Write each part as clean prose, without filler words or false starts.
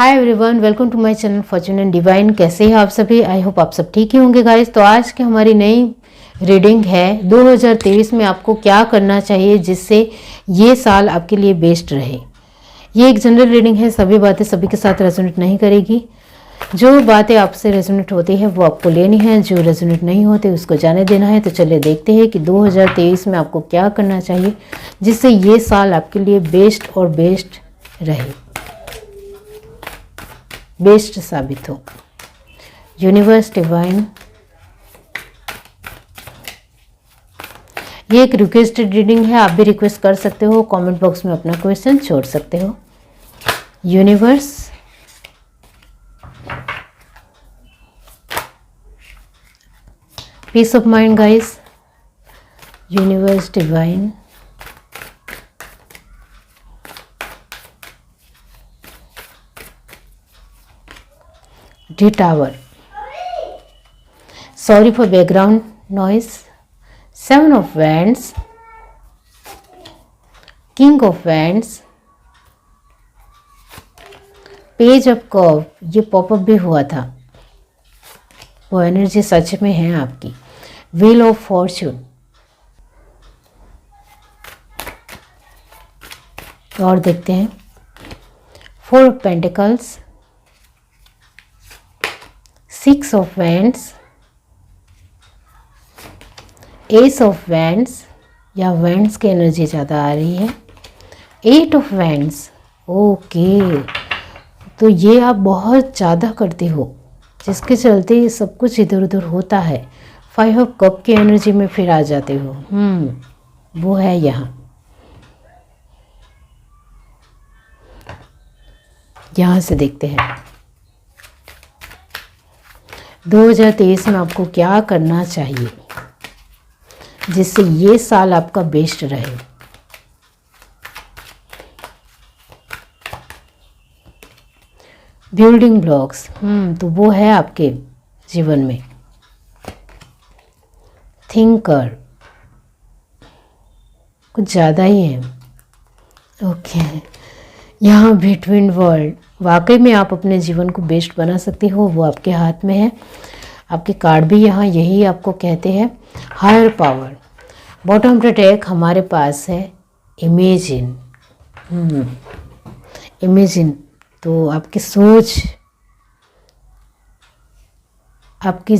Hi everyone, welcome to my channel fortune and divine. कैसे हैं आप सभी? आई होप आप सब ठीक ही होंगे गाइस। तो आज की हमारी नई रीडिंग है 2023 में आपको क्या करना चाहिए जिससे ये साल आपके लिए बेस्ट रहे। ये एक जनरल रीडिंग है, सभी बातें सभी के साथ रेजोनेट नहीं करेगी। जो बातें आपसे रेजोनेट होती है वो आपको लेनी है, जो रेजोनेट नहीं होते उसको जाने देना है। तो चलिए देखते हैं कि 2023 में आपको क्या करना चाहिए जिससे ये साल आपके लिए बेस्ट और बेस्ट रहे, बेस्ट साबित हो। यूनिवर्स, डिवाइन, ये एक रिक्वेस्टेड रीडिंग है, आप भी रिक्वेस्ट कर सकते हो, कमेंट बॉक्स में अपना क्वेश्चन छोड़ सकते हो। Universe, peace of mind guys. Universe, divine, The Tower. Sorry for background noise. Seven of Wands, King of Wands, Page of Cup, ये पॉपअप भी हुआ था, वो एनर्जी सच में है आपकी। व्हील ऑफ फॉर्च्यून, और देखते हैं four of pentacles, six of wands, S of wands, या वैंड्स की एनर्जी ज़्यादा आ रही है। एट ऑफ वैंड्स, ओके, तो ये आप बहुत ज़्यादा करते हो जिसके चलते सब कुछ इधर उधर होता है। फाइव ऑफ कप की एनर्जी में फिर आ जाते हो, वो है यहाँ से देखते हैं 2023 में आपको क्या करना चाहिए जिससे ये साल आपका बेस्ट रहे। बिल्डिंग ब्लॉक्स, तो वो है आपके जीवन में। थिंकर, कुछ ज़्यादा ही है। ओके, यहाँ बिटवीन वर्ल्ड, वाकई में आप अपने जीवन को बेस्ट बना सकते हो, वो आपके हाथ में है। आपके कार्ड भी यहाँ यही आपको कहते हैं। Higher power, bottom of the deck हमारे पास है इमेजिन। इमेजिन, तो आपकी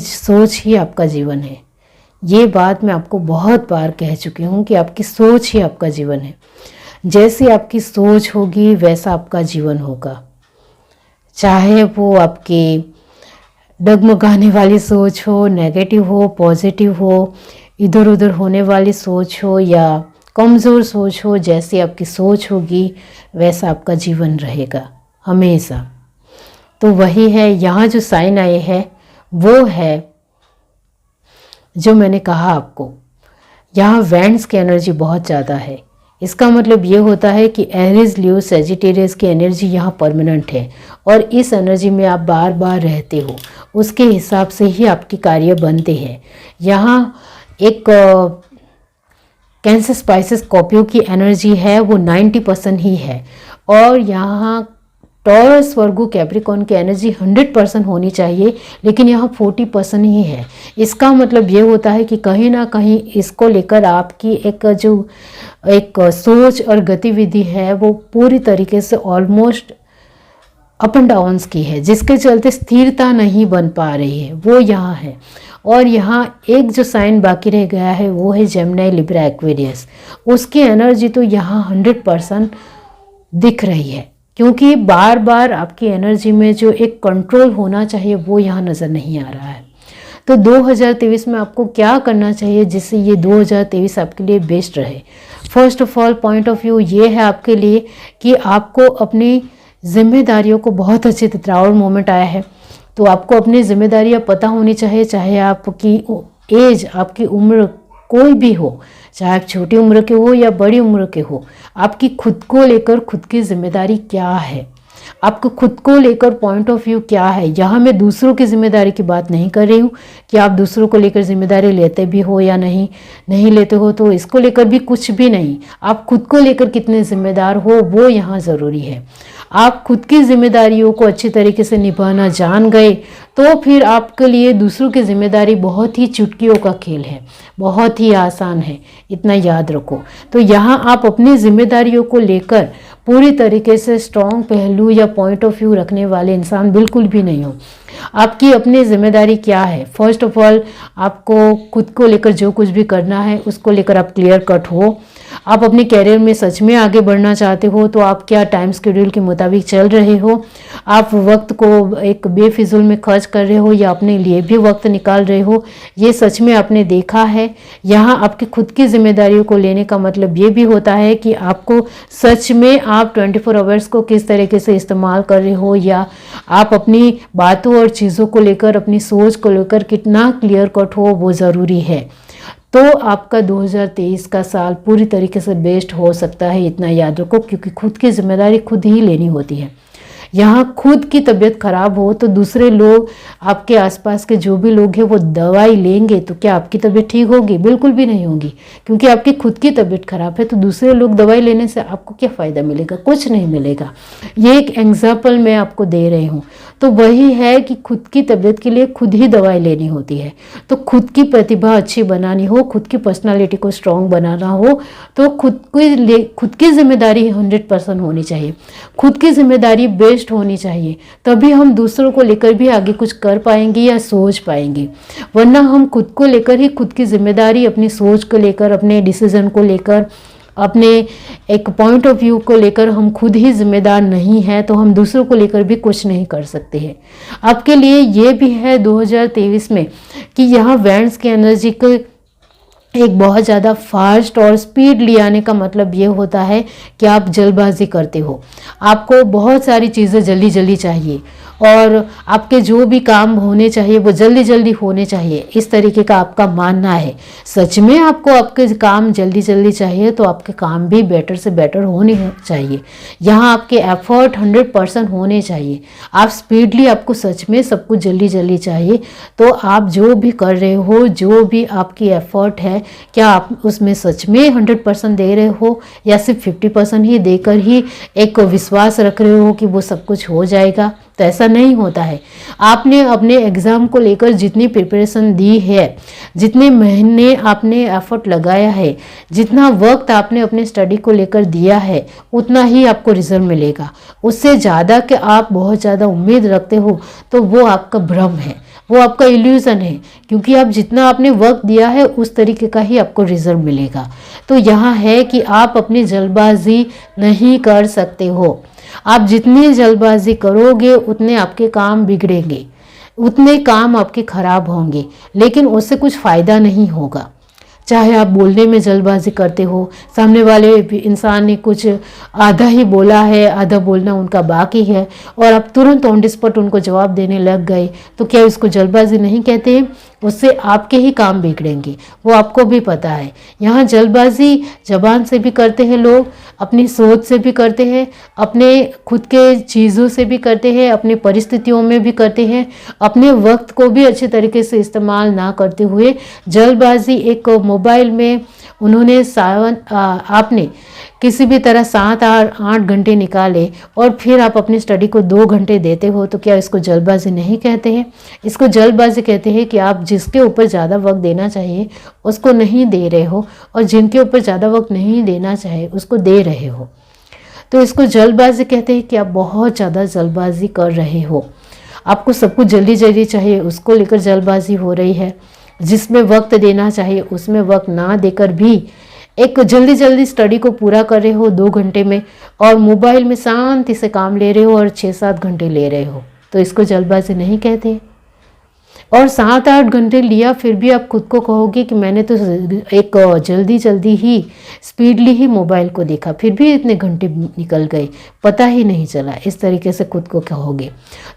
सोच ही आपका जीवन है। ये बात मैं आपको बहुत बार कह चुकी हूँ कि आपकी सोच ही आपका जीवन है। जैसी आपकी सोच होगी वैसा आपका जीवन होगा, चाहे वो आपकी डगमगाने वाली सोच हो, नेगेटिव हो, पॉजिटिव हो, इधर उधर होने वाली सोच हो या कमज़ोर सोच हो। जैसी आपकी सोच होगी वैसा आपका जीवन रहेगा हमेशा। तो वही है, यहाँ जो साइन आए हैं वो है जो मैंने कहा आपको। यहाँ वैंड्स की एनर्जी बहुत ज़्यादा है। इसका मतलब ये होता है कि एरीज, लियो, सजिटेरियस की एनर्जी यहाँ परमानेंट है और इस एनर्जी में आप बार बार रहते हो, उसके हिसाब से ही आपके कार्य बनते हैं। यहाँ एक कैंसर, स्पाइसेस, स्कॉर्पियो की एनर्जी है वो 90% ही है, और यहाँ टॉरस, वर्गो, कैप्रिकॉर्न की एनर्जी 100% होनी चाहिए, लेकिन यहाँ 40% ही है। इसका मतलब ये होता है कि कहीं ना कहीं इसको लेकर आपकी एक सोच और गतिविधि है वो पूरी तरीके से ऑलमोस्ट अप एंड डाउन्स की है, जिसके चलते स्थिरता नहीं बन पा रही है, वो यहाँ है। और यहाँ एक जो साइन बाकी रह गया है वो है जेमिनी, लिब्रा, एक्वेरियस। उसकी एनर्जी तो यहाँ 100% दिख रही है, क्योंकि बार बार आपकी एनर्जी में जो एक कंट्रोल होना चाहिए वो यहाँ नज़र नहीं आ रहा है। तो 2023 में आपको क्या करना चाहिए जिससे ये 2023 आपके लिए बेस्ट रहे। First of all point of view ये है आपके लिए कि आपको अपनी जिम्मेदारियों को बहुत अच्छे से, ट्राउड मोमेंट आया है तो आपको अपनी जिम्मेदारियाँ पता होनी चाहिए, चाहे आपकी एज, आपकी उम्र कोई भी हो, चाहे आप छोटी उम्र के हो या बड़ी उम्र के हो, आपकी खुद को लेकर खुद की जिम्मेदारी क्या है, आपको खुद को लेकर पॉइंट ऑफ व्यू क्या है। यहाँ मैं दूसरों की जिम्मेदारी की बात नहीं कर रही हूँ कि आप दूसरों को लेकर जिम्मेदारी लेते भी हो या नहीं लेते हो, तो इसको लेकर भी कुछ भी नहीं। आप खुद को लेकर कितने जिम्मेदार हो वो यहाँ ज़रूरी है। आप खुद की जिम्मेदारियों को अच्छी तरीके से निभाना जान गए तो फिर आपके लिए दूसरों की जिम्मेदारी बहुत ही चुटकियों का खेल है, बहुत ही आसान है, इतना याद रखो। तो यहाँ आप अपनी जिम्मेदारियों को लेकर पूरी तरीके से स्ट्रॉन्ग पहलू या पॉइंट ऑफ व्यू रखने वाले इंसान बिल्कुल भी नहीं हो। आपकी अपनी जिम्मेदारी क्या है? फर्स्ट ऑफ ऑल आपको खुद को लेकर जो कुछ भी करना है उसको लेकर आप क्लियर कट हो। आप अपने कैरियर में सच में आगे बढ़ना चाहते हो तो आप क्या टाइम शेड्यूल के मुताबिक चल रहे हो? आप वक्त को एक बेफिजूल में खर्च कर रहे हो या अपने लिए भी वक्त निकाल रहे हो? ये सच में आपने देखा है? यहाँ आपकी खुद की जिम्मेदारियों को लेने का मतलब ये भी होता है कि आपको सच में आप 24 आवर्स को किस तरीके से इस्तेमाल कर रहे हो, या आप अपनी बातों और चीज़ों को लेकर, अपनी सोच को लेकर कितना क्लियर कट हो, वो ज़रूरी है। तो आपका 2023 का साल पूरी तरीके से बेस्ट हो सकता है, इतना याद रखो, क्योंकि खुद की जिम्मेदारी खुद ही लेनी होती है। यहाँ खुद की तबीयत खराब हो तो दूसरे लोग, आपके आसपास के जो भी लोग हैं वो दवाई लेंगे तो क्या आपकी तबीयत ठीक होगी? बिल्कुल भी नहीं होगी, क्योंकि आपकी खुद की तबीयत खराब है। तो दूसरे लोग दवाई लेने से आपको क्या फ़ायदा मिलेगा? कुछ नहीं मिलेगा। ये एक एग्जाम्पल मैं आपको दे रही हूँ। तो वही है कि खुद की तबीयत के लिए खुद ही दवाई लेनी होती है। तो खुद की प्रतिभा अच्छी बनानी हो, खुद की पर्सनालिटी को स्ट्रॉन्ग बनाना हो तो खुद की जिम्मेदारी 100% होनी चाहिए। खुद की जिम्मेदारी बेस्ट होनी चाहिए, तभी हम दूसरों को लेकर भी आगे कुछ कर पाएंगे या सोच पाएंगे। वरना हम खुद को लेकर ही, खुद की जिम्मेदारी, अपनी सोच को लेकर, अपने डिसीजन को लेकर, अपने एक पॉइंट ऑफ व्यू को लेकर हम खुद ही जिम्मेदार नहीं हैं तो हम दूसरों को लेकर भी कुछ नहीं कर सकते हैं। आपके लिए ये भी है 2023 में कि यहाँ वेंस की एनर्जी को एक बहुत ज़्यादा फास्ट और स्पीड ले आने का मतलब ये होता है कि आप जल्दबाजी करते हो। आपको बहुत सारी चीज़ें जल्दी जल्दी चाहिए और आपके जो भी काम होने चाहिए वो जल्दी जल्दी होने चाहिए, इस तरीके का आपका मानना है। सच में आपको आपके काम जल्दी जल्दी चाहिए तो आपके काम भी बेटर से बेटर होने चाहिए। यहाँ आपके एफर्ट 100% होने चाहिए। आप स्पीडली, आपको सच में सब कुछ जल्दी जल्दी चाहिए। तो आप जो भी कर रहे हो, जो भी आपकी एफर्ट है, क्या आप उसमें सच में 100% दे रहे हो या सिर्फ 50% ही देकर ही एक विश्वास रख रहे हो कि वो सब कुछ हो जाएगा? तो ऐसा नहीं होता है। आपने अपने एग्ज़ाम को लेकर जितनी प्रिपरेशन दी है, जितने महीने आपने एफर्ट लगाया है, जितना वक्त आपने अपने स्टडी को लेकर दिया है, उतना ही आपको रिजल्ट मिलेगा। उससे ज़्यादा कि आप बहुत ज़्यादा उम्मीद रखते हो तो वो आपका भ्रम है, वो आपका इल्यूज़न है, क्योंकि आप जितना आपने वक्त दिया है उस तरीके का ही आपको रिजल्ट मिलेगा। तो यहाँ है कि आप अपनी जल्दबाजी नहीं कर सकते हो। आप जितनी जल्दबाजी करोगे उतने आपके काम बिगड़ेंगे, उतने काम आपके खराब होंगे, लेकिन उससे कुछ फ़ायदा नहीं होगा। चाहे आप बोलने में जल्दबाजी करते हो, सामने वाले इंसान ने कुछ आधा ही बोला है, आधा बोलना उनका बाकी है और आप तुरंत ऑन द स्पॉट उनको जवाब देने लग गए, तो क्या इसको जल्दबाजी नहीं कहते हैं? उससे आपके ही काम बिगड़ेंगे, वो आपको भी पता है। यहाँ जल्दबाजी जबान से भी करते हैं लोग, अपनी सोच से भी करते हैं, अपने खुद के चीज़ों से भी करते हैं, अपनी परिस्थितियों में भी करते हैं। अपने वक्त को भी अच्छे तरीके से इस्तेमाल ना करते हुए जल्दबाजी, एक मोबाइल में उन्होंने आपने किसी भी तरह 7-8 घंटे निकाले और फिर आप अपनी स्टडी को 2 घंटे देते हो, तो क्या इसको जल्दबाजी नहीं कहते हैं? इसको जल्दबाजी कहते हैं कि आप जिसके ऊपर ज़्यादा वक्त देना चाहिए उसको नहीं दे रहे हो और जिनके ऊपर ज़्यादा वक्त नहीं देना चाहिए उसको दे रहे हो। तो इसको जल्दबाजी कहते हैं कि आप बहुत ज़्यादा जल्दबाजी कर रहे हो। आपको सब कुछ जल्दी जल्दी चाहिए, उसको लेकर जल्दबाजी हो रही है। जिसमें वक्त देना चाहिए उसमें वक्त ना देकर भी एक जल्दी जल्दी स्टडी को पूरा कर रहे हो 2 घंटे में, और मोबाइल में शांति से काम ले रहे हो और 6-7 घंटे ले रहे हो, तो इसको जल्दबाजी नहीं कहते। और 7-8 घंटे लिया फिर भी आप खुद को कहोगे कि मैंने तो एक जल्दी जल्दी ही स्पीडली ही मोबाइल को देखा, फिर भी इतने घंटे निकल गए, पता ही नहीं चला, इस तरीके से खुद को कहोगे।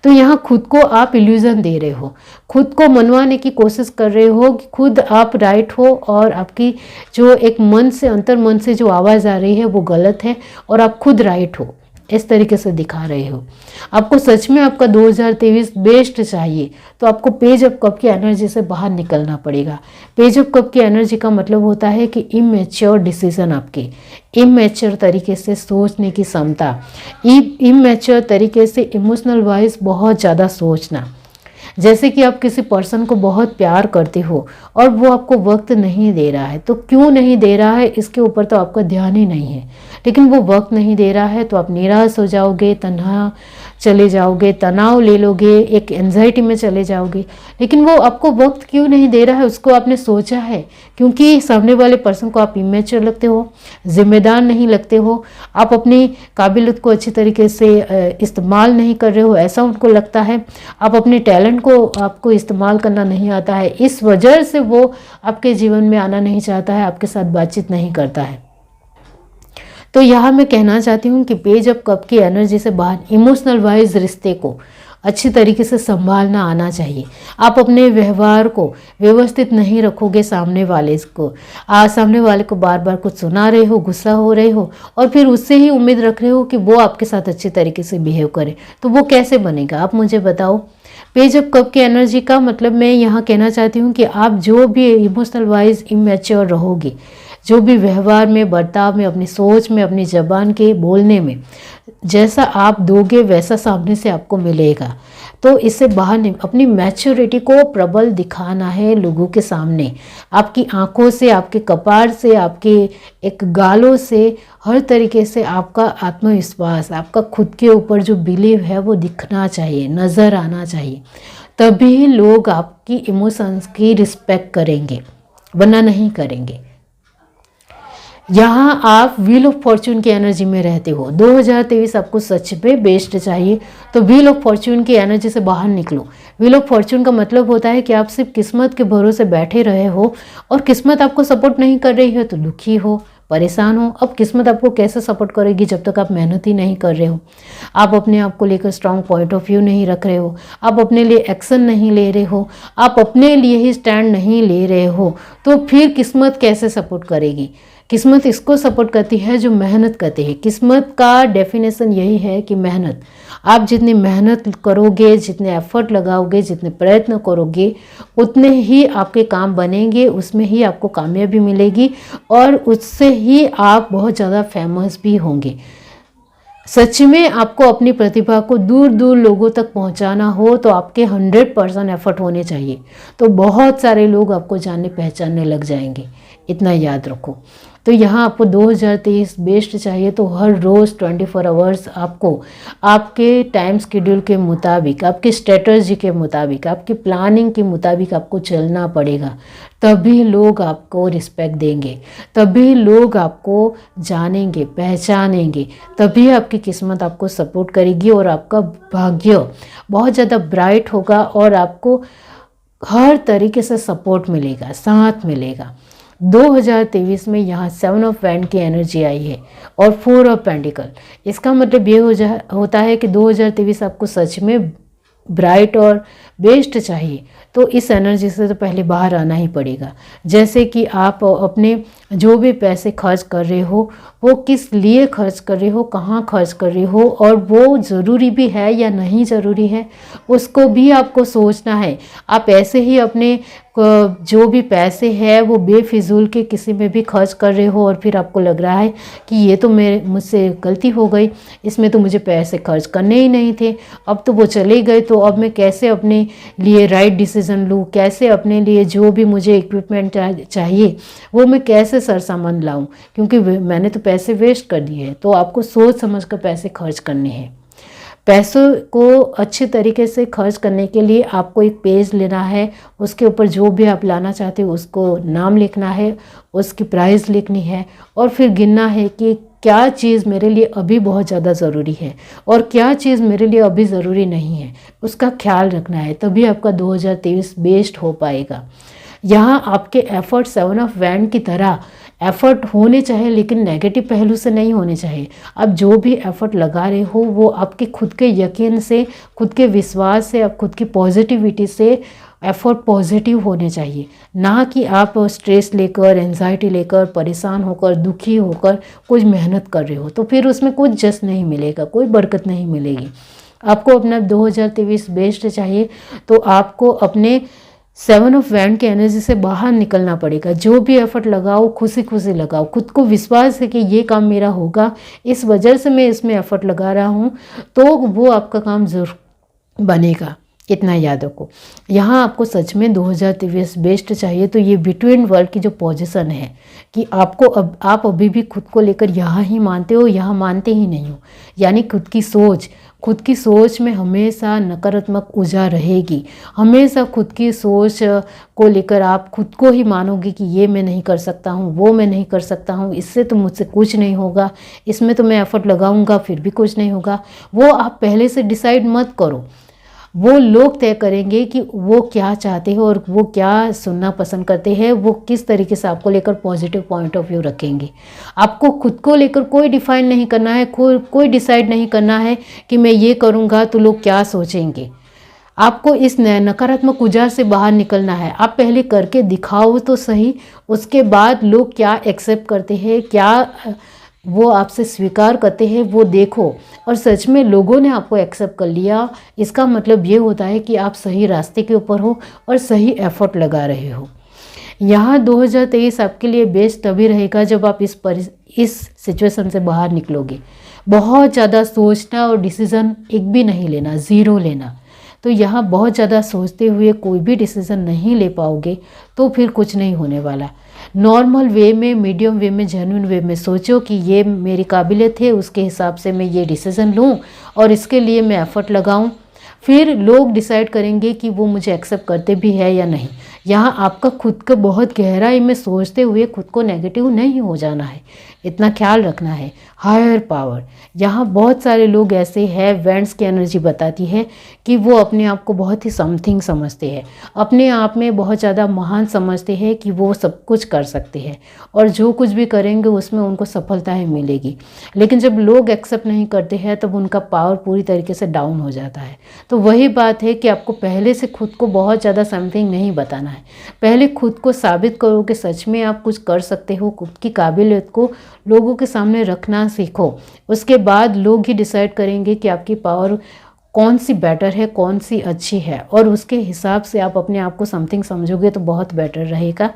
तो यहाँ खुद को आप इल्यूज़न दे रहे हो, खुद को मनवाने की कोशिश कर रहे हो कि खुद आप राइट हो और आपकी जो एक मन से, अंतर मन से जो आवाज़ आ रही है वो गलत है और आप खुद राइट हो। इस तरीके से दिखा रहे हो। आपको सच में आपका 2023 बेस्ट चाहिए तो आपको पेज ऑफ कप की एनर्जी से बाहर निकलना पड़ेगा। पेज ऑफ कप की एनर्जी का मतलब होता है कि इमेच्योर डिसीजन, आपके इमेच्योर तरीके से सोचने की क्षमता, इमेच्योर तरीके से इमोशनल वाइज बहुत ज़्यादा सोचना। जैसे कि आप किसी पर्सन को बहुत प्यार करते हो और वो आपको वक्त नहीं दे रहा है, तो क्यों नहीं दे रहा है इसके ऊपर तो आपका ध्यान ही नहीं है, लेकिन वो वक्त नहीं दे रहा है तो आप निराश हो जाओगे, तन्हा चले जाओगे, तनाव ले लोगे, एक एंजाइटी में चले जाओगे। लेकिन वो आपको वक्त क्यों नहीं दे रहा है उसको आपने सोचा है? क्योंकि सामने वाले पर्सन को आप इमेच्योर लगते हो, जिम्मेदार नहीं लगते हो, आप अपनी काबिलियत को अच्छी तरीके से इस्तेमाल नहीं कर रहे हो, ऐसा उनको लगता है। आप अपने टैलेंट को आपको इस्तेमाल करना नहीं आता है, इस वजह से वो आपके जीवन में आना नहीं चाहता है, आपके साथ बातचीत नहीं करता है। तो यहाँ मैं कहना चाहती हूँ कि पेज ऑफ कप की एनर्जी से बाहर इमोशनल वाइज रिश्ते को अच्छी तरीके से संभालना आना चाहिए। आप अपने व्यवहार को व्यवस्थित नहीं रखोगे, सामने वाले को बार बार कुछ सुना रहे हो, गुस्सा हो रहे हो और फिर उससे ही उम्मीद रख रहे हो कि वो आपके साथ अच्छी तरीके से बिहेव करे, तो वो कैसे बनेगा? आप मुझे बताओ। पेज ऑफ कप की एनर्जी का मतलब मैं यहाँ कहना चाहती हूँ कि आप जो भी इमोशनल वाइज इमेच्योर रहोगे, जो भी व्यवहार में, बर्ताव में, अपनी सोच में, अपनी ज़बान के बोलने में जैसा आप दोगे वैसा सामने से आपको मिलेगा। तो इससे बाहर अपनी मैच्योरिटी को प्रबल दिखाना है लोगों के सामने, आपकी आंखों से, आपके कपार से, आपके एक गालों से, हर तरीके से आपका आत्मविश्वास, आपका खुद के ऊपर जो बिलीव है वो दिखना चाहिए, नज़र आना चाहिए। तभी लोग आपकी इमोशंस की रिस्पेक्ट करेंगे, वरना नहीं करेंगे। यहाँ आप व्हील ऑफ फॉर्चून की एनर्जी में रहते हो। 2023 आपको सच में बेस्ट चाहिए तो व्हील ऑफ फॉर्चून की एनर्जी से बाहर निकलो। व्हील ऑफ फॉर्चून का मतलब होता है कि आप सिर्फ किस्मत के भरोसे बैठे रहे हो और किस्मत आपको सपोर्ट नहीं कर रही है तो दुखी हो, परेशान हो। अब किस्मत आपको कैसे सपोर्ट करेगी जब तक आप मेहनत ही नहीं कर रहे हो, आप अपने आप को लेकर स्ट्रांग पॉइंट ऑफ व्यू नहीं रख रहे हो, आप अपने लिए एक्शन नहीं ले रहे हो, आप अपने लिए ही स्टैंड नहीं ले रहे हो, तो फिर किस्मत कैसे सपोर्ट करेगी? किस्मत इसको सपोर्ट करती है जो मेहनत करती है। किस्मत का डेफिनेशन यही है कि मेहनत, आप जितनी मेहनत करोगे, जितने एफर्ट लगाओगे, जितने प्रयत्न करोगे, उतने ही आपके काम बनेंगे, उसमें ही आपको कामयाबी मिलेगी और उससे ही आप बहुत ज़्यादा फेमस भी होंगे। सच में आपको अपनी प्रतिभा को दूर दूर लोगों तक पहुंचाना हो तो आपके 100% एफर्ट होने चाहिए, तो बहुत सारे लोग आपको जानने पहचानने लग जाएंगे, इतना याद रखो। तो यहाँ आपको 2023 बेस्ट चाहिए तो हर रोज़ 24 आवर्स आपको आपके टाइम शेड्यूल के मुताबिक, आपकी स्ट्रेटजी के मुताबिक, आपकी प्लानिंग के मुताबिक आपको चलना पड़ेगा। तभी लोग आपको रिस्पेक्ट देंगे, तभी लोग आपको जानेंगे, पहचानेंगे, तभी आपकी किस्मत आपको सपोर्ट करेगी और आपका भाग्य बहुत ज़्यादा ब्राइट होगा और आपको हर तरीके से सपोर्ट मिलेगा, साथ मिलेगा। 2023 में यहाँ 7 ऑफ वैंड की एनर्जी आई है और 4 ऑफ पेंटिकल। इसका मतलब ये होता है कि 2023 आपको सच में ब्राइट और बेस्ट चाहिए तो इस एनर्जी से तो पहले बाहर आना ही पड़ेगा। जैसे कि आप अपने जो भी पैसे खर्च कर रहे हो वो किस लिए खर्च कर रहे हो, कहाँ खर्च कर रहे हो और वो ज़रूरी भी है या नहीं ज़रूरी है, उसको भी आपको सोचना है। आप ऐसे ही अपने जो भी पैसे हैं वो बेफिजूल के किसी में भी खर्च कर रहे हो और फिर आपको लग रहा है कि ये तो मुझसे गलती हो गई, इसमें तो मुझे पैसे खर्च करने ही नहीं थे, अब तो वो चले गए, तो अब मैं कैसे अपने लिए राइट डिसीज़न लूँ, कैसे अपने लिए जो भी मुझे इक्विपमेंट चाहिए वो मैं कैसे सरसामान लाऊं, क्योंकि मैंने तो पैसे वेस्ट कर दिए हैं। तो आपको सोच समझ कर पैसे खर्च करने हैं। पैसों को अच्छे तरीके से खर्च करने के लिए आपको एक पेज लेना है, उसके ऊपर जो भी आप लाना चाहते हो उसको नाम लिखना है, उसकी प्राइस लिखनी है और फिर गिनना है कि क्या चीज़ मेरे लिए अभी बहुत ज़्यादा ज़रूरी है और क्या चीज़ मेरे लिए अभी ज़रूरी नहीं है, उसका ख्याल रखना है। तभी आपका 2023 बेस्ट हो पाएगा। यहाँ आपके एफर्ट 7 ऑफ वैंड की तरह एफर्ट होने चाहिए लेकिन नेगेटिव पहलू से नहीं होने चाहिए। आप जो भी एफर्ट लगा रहे हो वो आपके खुद के यकीन से, खुद के विश्वास से, आप खुद की पॉजिटिविटी से एफर्ट पॉजिटिव होने चाहिए, ना कि आप स्ट्रेस लेकर, एंजाइटी लेकर, परेशान होकर, दुखी होकर कुछ मेहनत कर रहे हो, तो फिर उसमें कुछ जस नहीं मिलेगा, कोई बरकत नहीं मिलेगी। आपको अपना 2023 बेस्ट चाहिए तो आपको अपने 7 ऑफ वैंड की एनर्जी से बाहर निकलना पड़ेगा। जो भी एफर्ट लगाओ खुशी खुशी लगाओ, खुद को विश्वास है कि ये काम मेरा होगा, इस वजह से मैं इसमें एफर्ट लगा रहा हूँ, तो वो आपका काम ज़रूर बनेगा। इतना याद रखो। यहाँ आपको सच में 2023 बेस्ट चाहिए तो ये बिटवीन वर्ल्ड की जो पोजीशन है कि आपको आप अभी भी खुद को लेकर यहाँ ही मानते हो, यहाँ मानते ही नहीं हो, यानी खुद की सोच में हमेशा नकारात्मक ऊर्जा रहेगी। हमेशा खुद की सोच को लेकर आप खुद को ही मानोगे कि ये मैं नहीं कर सकता हूँ, वो मैं नहीं कर सकता हूँ, इससे तो मुझसे कुछ नहीं होगा, इसमें तो मैं एफर्ट लगाऊंगा फिर भी कुछ नहीं होगा। वो आप पहले से डिसाइड मत करो, वो लोग तय करेंगे कि वो क्या चाहते हैं और वो क्या सुनना पसंद करते हैं, वो किस तरीके से आपको लेकर पॉजिटिव पॉइंट ऑफ व्यू रखेंगे। आपको खुद को लेकर कोई डिफाइन नहीं करना है, कोई डिसाइड नहीं करना है कि मैं ये करूँगा तो लोग क्या सोचेंगे। आपको इस नकारात्मक ऊर्जा से बाहर निकलना है। आप पहले करके दिखाओ तो सही, उसके बाद लोग क्या एक्सेप्ट करते हैं, क्या वो आपसे स्वीकार करते हैं, वो देखो। और सच में लोगों ने आपको एक्सेप्ट कर लिया, इसका मतलब ये होता है कि आप सही रास्ते के ऊपर हो और सही एफर्ट लगा रहे हो। यहाँ 2023 आपके लिए बेस्ट तभी रहेगा जब आप इस सिचुएशन से बाहर निकलोगे। बहुत ज़्यादा सोचना और डिसीज़न एक भी नहीं लेना, ज़ीरो लेना। तो यहाँ बहुत ज़्यादा सोचते हुए कोई भी डिसीज़न नहीं ले पाओगे तो फिर कुछ नहीं होने वाला। नॉर्मल वे में, मीडियम वे में, जेन्युइन वे में सोचो कि ये मेरी काबिलियत है, उसके हिसाब से मैं ये डिसीज़न लूँ और इसके लिए मैं एफ़र्ट लगाऊँ। फिर लोग डिसाइड करेंगे कि वो मुझे एक्सेप्ट करते भी है या नहीं। यहाँ आपका खुद का बहुत गहराई में सोचते हुए खुद को नेगेटिव नहीं हो जाना है, इतना ख्याल रखना है। हायर पावर, यहाँ बहुत सारे लोग ऐसे हैं, वेंट्स की एनर्जी बताती है कि वो अपने आप को बहुत ही समथिंग समझते हैं, अपने आप में बहुत ज़्यादा महान समझते हैं कि वो सब कुछ कर सकते हैं और जो कुछ भी करेंगे उसमें उनको सफलता ही मिलेगी। लेकिन जब लोग एक्सेप्ट नहीं करते हैं तब उनका पावर पूरी तरीके से डाउन हो जाता है। तो वही बात है कि आपको पहले से खुद को बहुत ज़्यादा समथिंग नहीं बताना है। पहले खुद को साबित करो कि सच में आप कुछ कर सकते हो, खुद की काबिलियत को लोगों के सामने रखना सीखो। उसके बाद लोग ही डिसाइड करेंगे कि आपकी पावर कौन सी बेटर है, कौन सी अच्छी है, और उसके हिसाब से आप अपने आप को समथिंग समझोगे तो बहुत बेटर रहेगा।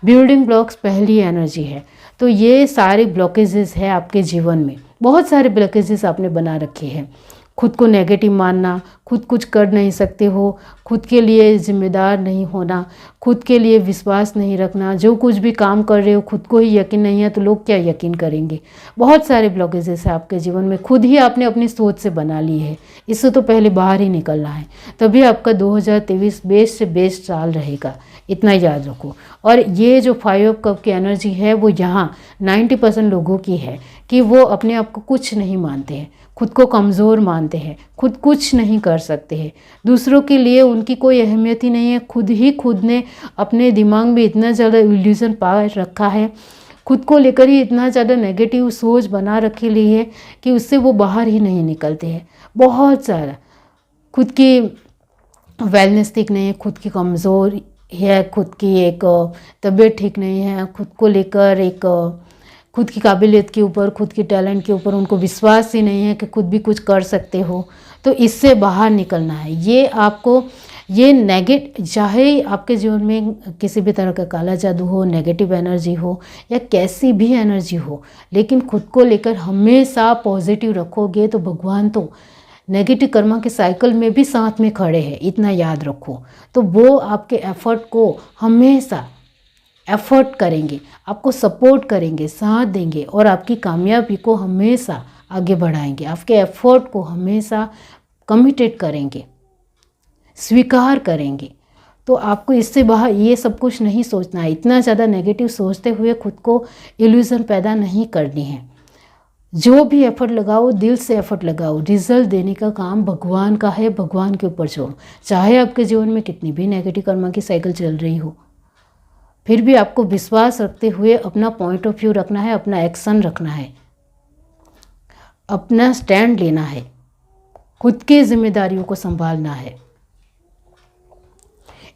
बिल्डिंग ब्लॉक्स पहली एनर्जी है, तो ये सारे ब्लॉकेजेस है आपके जीवन में। बहुत सारे ब्लॉकेजेस आपने बना रखे हैं। खुद को नेगेटिव मानना, खुद कुछ कर नहीं सकते हो, खुद के लिए जिम्मेदार नहीं होना, खुद के लिए विश्वास नहीं रखना, जो कुछ भी काम कर रहे हो खुद को ही यकीन नहीं है तो लोग क्या यकीन करेंगे। बहुत सारे ब्लॉकेजेस है आपके जीवन में, खुद ही आपने अपनी सोच से बना ली है। इससे तो पहले बाहर ही निकलना है, तभी आपका 2023 बेस्ट से बेस्ट साल रहेगा, इतना याद रखो। और ये जो 5 ऑफ कप की एनर्जी है वो यहाँ 90% लोगों की है कि वो अपने आप को कुछ नहीं मानते हैं, खुद को कमज़ोर मानते हैं, खुद कुछ नहीं कर सकते हैं, दूसरों के लिए उनकी कोई अहमियत ही नहीं है। खुद ने अपने दिमाग में इतना ज़्यादा इल्यूज़न पा रखा है, खुद को लेकर ही इतना ज़्यादा नेगेटिव सोच बना रखी ली है कि उससे वो बाहर ही नहीं निकलते हैं। बहुत ज़्यादा खुद की वेलनेस ठीक नहीं है, खुद की कमज़ोर है, खुद की एक तबीयत ठीक नहीं है, खुद को लेकर एक खुद की काबिलियत के ऊपर, खुद की टैलेंट के ऊपर उनको विश्वास ही नहीं है कि खुद भी कुछ कर सकते हो। तो इससे बाहर निकलना है। ये आपको ये चाहे आपके जीवन में किसी भी तरह का काला जादू हो, नेगेटिव एनर्जी हो या कैसी भी एनर्जी हो, लेकिन खुद को लेकर हमेशा पॉजिटिव रखोगे तो भगवान तो नेगेटिव कर्मा के साइकिल में भी साथ में खड़े हैं, इतना याद रखो। तो वो आपके एफर्ट को हमेशा एफर्ट करेंगे, आपको सपोर्ट करेंगे, साथ देंगे और आपकी कामयाबी को हमेशा आगे बढ़ाएंगे, आपके एफर्ट को हमेशा कमिटेड करेंगे, स्वीकार करेंगे। तो आपको इससे बाहर ये सब कुछ नहीं सोचना है, इतना ज़्यादा नेगेटिव सोचते हुए खुद को इल्यूज़न पैदा नहीं करनी है। जो भी एफर्ट लगाओ दिल से एफर्ट लगाओ, रिजल्ट देने का काम भगवान का है, भगवान के ऊपर छोड़ो। चाहे आपके जीवन में कितनी भी नेगेटिव कर्मा की साइकिल चल रही हो, फिर भी आपको विश्वास रखते हुए अपना पॉइंट ऑफ व्यू रखना है, अपना एक्शन रखना है, अपना स्टैंड लेना है, खुद की जिम्मेदारियों को संभालना है।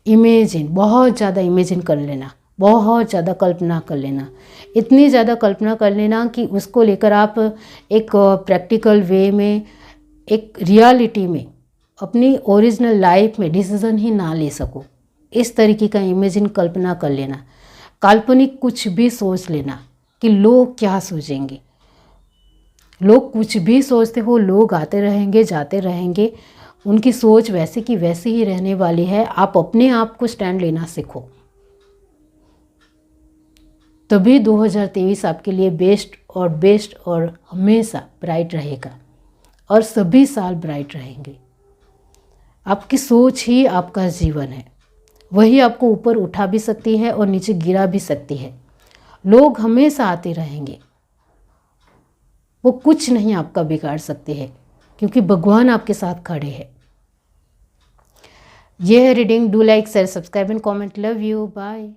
इमेजिन, बहुत ज़्यादा इमेजिन कर लेना, बहुत ज़्यादा कल्पना कर लेना, इतनी ज़्यादा कल्पना कर लेना कि उसको लेकर आप एक प्रैक्टिकल वे में, एक रियलिटी में, अपनी ओरिजिनल लाइफ में डिसीज़न ही ना ले सको। इस तरीके का इमेजिन, कल्पना कर लेना। काल्पनिक कुछ भी सोच लेना कि लोग क्या सोचेंगे। लोग कुछ भी सोचते हो, लोग आते रहेंगे जाते रहेंगे, उनकी सोच वैसे की वैसी ही रहने वाली है। आप अपने आप को स्टैंड लेना सीखो, तभी 2023 आपके लिए बेस्ट और हमेशा ब्राइट रहेगा, और सभी साल ब्राइट रहेंगे। आपकी सोच ही आपका जीवन है, वही आपको ऊपर उठा भी सकती है और नीचे गिरा भी सकती है। लोग हमेशा आते रहेंगे, वो कुछ नहीं आपका बिगाड़ सकते हैं, क्योंकि भगवान आपके साथ खड़े हैं। ये है reading. Do like, share, subscribe and comment. Love you, bye.